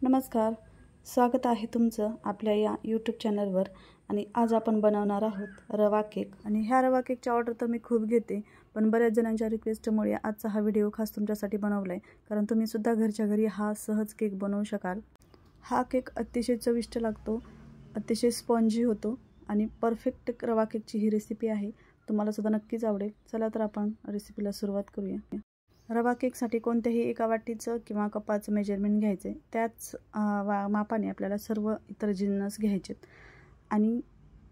नमस्कार, स्वागत आहे तुमचं आपल्या या यूट्यूब चॅनलवर. आणि आज आपण बनवणार आहोत रवा केक. आणि ह्या रवा केकच्या ऑर्डर तर मी खूप घेते, पण बऱ्याच जणांच्या रिक्वेस्टमुळे आजचा हा व्हिडिओ खास तुमच्यासाठी बनवला आहे, कारण तुम्हीसुद्धा घरच्या घरी हा सहज केक बनवू शकाल. हा केक अतिशय चविष्ट लागतो, अतिशय स्पॉन्जी होतो आणि परफेक्ट रवा केकची ही रेसिपी आहे. तुम्हालासुद्धा नक्कीच आवडेल. चला तर आपण रेसिपीला सुरुवात करूया. रवा केकसाठी कोणत्याही एका वाटीचं किंवा कपाचं मेजरमेंट घ्यायचे. त्याच मापाने आपल्याला सर्व इतर जिन्नस घ्यायचेत. आणि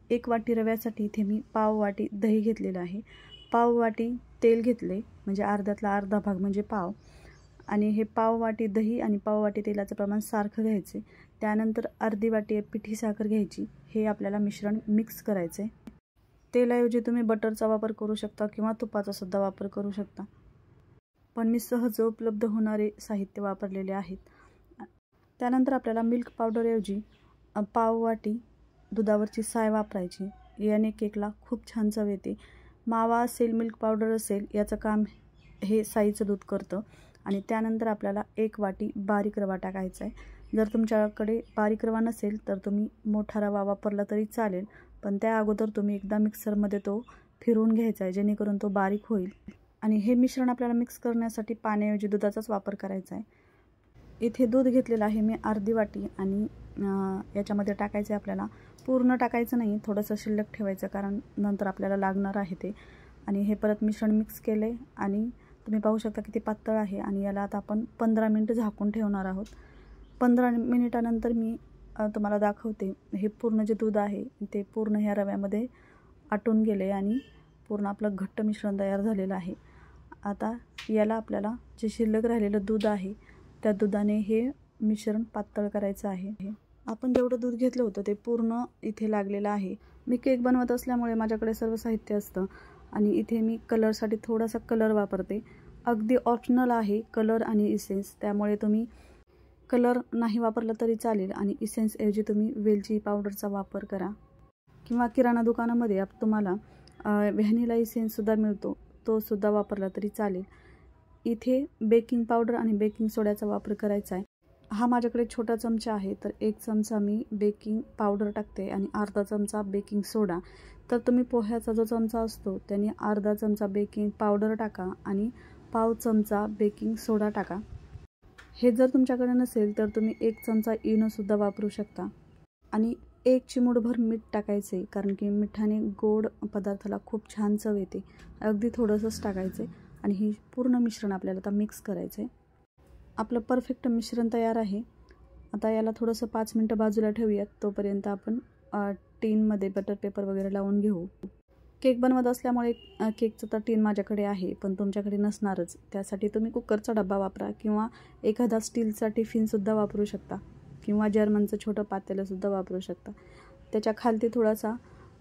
1 वाटी रव्यासाठी इथे मी पाव वाटी दही घेतलेलं आहे. पाव वाटी तेल घेतले, म्हणजे अर्ध्यातला अर्धा भाग म्हणजे पाव. आणि हे पाव वाटी दही आणि पाव वाटी तेलाचं प्रमाण सारखं घ्यायचे. त्यानंतर अर्धी वाटी पिठी साखर घ्यायची. हे आपल्याला मिश्रण मिक्स करायचे. तेलाऐवजी तुम्ही बटरचा वापर करू शकता किंवा तुपाचा सुद्धा वापर करू शकता, पण मी सहज उपलब्ध होणारे साहित्य वापरलेले आहेत. त्यानंतर आपल्याला मिल्क पावडरऐवजी पाव वाटी दुधावरची साय वापरायची. याने केकला खूप छान चव येते. मावा असेल, मिल्क पावडर असेल, याचं काम हे साईचं दूध करतं. आणि त्यानंतर आपल्याला 1 वाटी बारीक रवा टाकायचा आहे. जर तुमच्याकडे बारीक रवा नसेल तर तुम्ही मोठा रवा वापरला तरी चालेल, पण त्या अगोदर तुम्ही एकदा मिक्सरमध्ये तो फिरवून घ्यायचा आहे, जेणेकरून तो बारीक होईल. आणि हे मिश्रण आपल्याला मिक्स करण्यासाठी पाण्याऐवजी दुधाचाच वापर करायचा आहे. इथे दूध घेतलेलं आहे मी अर्धी वाटी. आणि याच्यामध्ये टाकायचं आहे आपल्याला. पूर्ण टाकायचं नाही, थोडंसं शिल्लक ठेवायचं, कारण नंतर आपल्याला लागणार आहे ते. आणि हे परत मिश्रण मिक्स केलं आहे आणि तुम्ही पाहू शकता किती पातळ आहे. आणि याला आता आपण 15 मिनिटं झाकून ठेवणार आहोत. 15 मिनिटानंतर मी तुम्हाला दाखवते. हे पूर्ण जे दूध आहे ते पूर्ण ह्या रव्यामध्ये आटून गेले आणि पूर्ण आपलं घट्ट मिश्रण तयार झालेलं आहे. आता याला आपल्याला जे शिल्लक राहिलेलं दूध आहे त्या दुधाने हे मिश्रण पातळ करायचं आहे. आपण जेवढं दूध घेतलं होतं ते पूर्ण इथे लागलेलं आहे. मी केक बनवत असल्यामुळे माझ्याकडे सर्व साहित्य असतं. आणि इथे मी कलरसाठी थोडासा कलर वापरते. अगदी ऑप्शनल आहे कलर आणि इसेन्स, त्यामुळे तुम्ही कलर नाही वापरला तरी चालेल. आणि इसेन्सऐवजी तुम्ही वेलची पावडरचा वापर करा, किंवा किराणा दुकानामध्ये तुम्हाला व्हॅनिला इसेन्ससुद्धा मिळतो, तो सुद्धा वापरला तरी चालेल. इथे बेकिंग पावडर आणि बेकिंग सोड्याचा वापर करायचा आहे. हा माझ्याकडे छोटा चमचा आहे, तर 1 चमचा मी बेकिंग पावडर टाकते आणि अर्धा चमचा बेकिंग सोडा. तर तुम्ही पोह्याचा जो चमचा असतो त्याने अर्धा चमचा बेकिंग पावडर टाका आणि पाव चमचा बेकिंग सोडा टाका. हे जर तुमच्याकडे नसेल तर तुम्ही 1 चमचा इनोसुद्धा वापरू शकता. आणि 1 चिमूटभर मीठ टाकायचे, कारण की मिठाने गोड पदार्थाला खूप छान चव येते. अगदी थोडंसंच टाकायचे. आणि ही पूर्ण मिश्रण आपल्याला आता मिक्स करायचं आहे. आपलं परफेक्ट मिश्रण तयार आहे. आता याला थोडंसं 5 मिनटं बाजूला ठेवूयात. तोपर्यंत आपण टीनमध्ये बटर पेपर वगैरे लावून घेऊ. केक बनवत असल्यामुळे केकचं तर टीन माझ्याकडे आहे, पण तुमच्याकडे नसणारच. त्यासाठी तुम्ही कुकरचा डब्बा वापरा, किंवा एखादा स्टीलचा टिफिनसुद्धा वापरू शकता, किंवा जर्मनचं छोटं पातेलंसुद्धा वापरू शकता. त्याच्या खालती थोडासा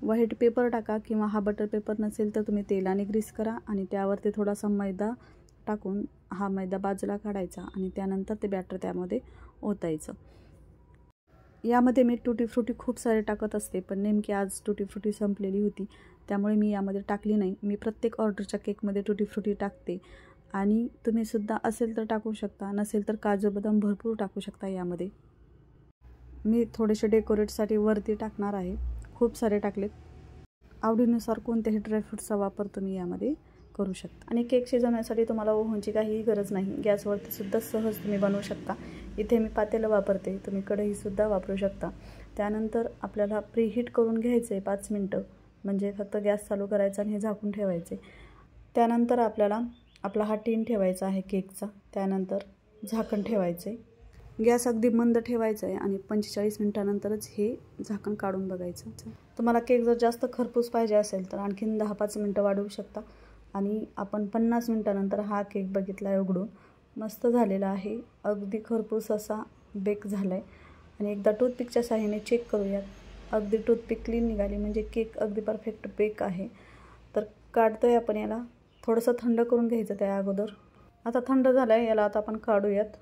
व्हाईट पेपर टाका, किंवा हा बटर पेपर नसेल तर तुम्ही तेलाने ग्रीस करा आणि त्यावरती थोडासा मैदा टाकून हा मैदा बाजूला काढायचा आणि त्यानंतर ते बॅटर त्यामध्ये ओतायचं. यामध्ये मी टुटी फ्रुटी खूप सारे टाकत असते, पण नेमकी आज टुटी फ्रुटी संपलेली होती, त्यामुळे मी यामध्ये टाकली नाही. मी प्रत्येक ऑर्डरच्या केकमध्ये टुटी फ्रुटी टाकते. आणि तुम्हीसुद्धा असेल तर टाकू शकता, नसेल तर काजू बदाम भरपूर टाकू शकता यामध्ये. मी थोडेसे डेकोरेटसाठी वरती टाकणार आहे. खूप सारे टाकलेत. आवडीनुसार कोणत्याही ड्रायफ्रूट्सचा वापर तुम्ही यामध्ये करू शकता. आणि केक शिजवण्यासाठी तुम्हाला ओव्हनची काहीही गरज नाही. गॅसवरती सुद्धा सहज तुम्ही बनवू शकता. इथे मी पातेलं वापरते, तुम्ही कढईसुद्धा वापरू शकता. त्यानंतर आपल्याला प्रीहीट करून घ्यायचं आहे 5 मिनटं, म्हणजे फक्त गॅस चालू करायचा आणि हे झाकून ठेवायचे. त्यानंतर आपल्याला आपला हा टीन ठेवायचा आहे केकचा. त्यानंतर झाकण ठेवायचे. गॅस अगदी मंद ठेवायचा आहे आणि 45 मिनिटानंतरच हे झाकण काढून बघायचं. तुम्हाला केक जर जास्त खरपूस पाहिजे असेल तर आणखीन 10-5 मिनटं वाढवू शकता. आणि आपण 50 मिनिटानंतर हा केक बघितला आहे उघडून. मस्त झालेला आहे, अगदी खरपूस असा बेक झाला आहे. आणि एकदा टूथपिकच्या साहाय्याने चेक करूयात. अगदी टूथपिक क्लीन निघाली म्हणजे केक अगदी परफेक्ट बेक आहे. तर काढतोय आपण याला. थोडंसं थंड करून घ्यायचं त्या अगोदर. आता थंड झालं आहे, याला आता आपण काढूयात.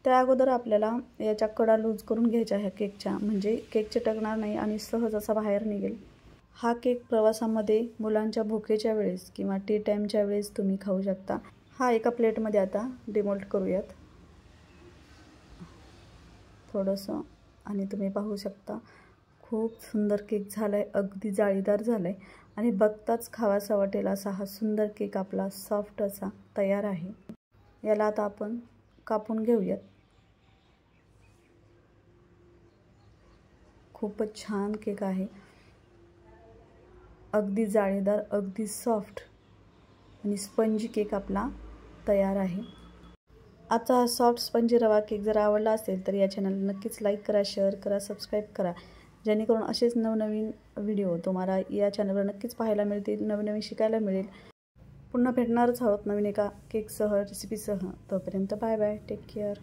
त्या अगोदर आपल्याला याच्या कडा लूज करून घ्यायच्या ह्या केकच्या, म्हणजे केक चिटकणार नाही आणि सहज असा बाहेर निघेल. हा केक प्रवासामध्ये, मुलांच्या भुकेच्या वेळेस किंवा टी टाईमच्या वेळेस तुम्ही खाऊ शकता. हा एका प्लेटमध्ये आता डिमोल्ट करूयात. थोडंसं आणि तुम्ही पाहू शकता खूप सुंदर केक झाला आहे, अगदी जाळीदार झाला आहे आणि बघताच खावासा वाटेल असा हा सुंदर केक आपला सॉफ्ट असा तयार आहे. याला आता आपण कापून घेऊयात. खूपच छान केक आहे, अगदी जाळीदार, अगदी सॉफ्ट आणि स्पंजी केक आपला तयार आहे. आजचा हा सॉफ्ट स्पंजी रवा केक जर आवडला असेल तर या चॅनलला नक्कीच लाईक करा, शेअर करा, सबस्क्राईब करा, जेणेकरून असेच नवनवीन व्हिडिओ तुम्हाला या चॅनलवर नक्कीच पाहायला मिळतील, नवनवीन शिकायला मिळेल. पुन्हा भेटणारच आहोत नवीन एका केकसह, रेसिपीसह. तोपर्यंत बाय बाय, टेक केअर.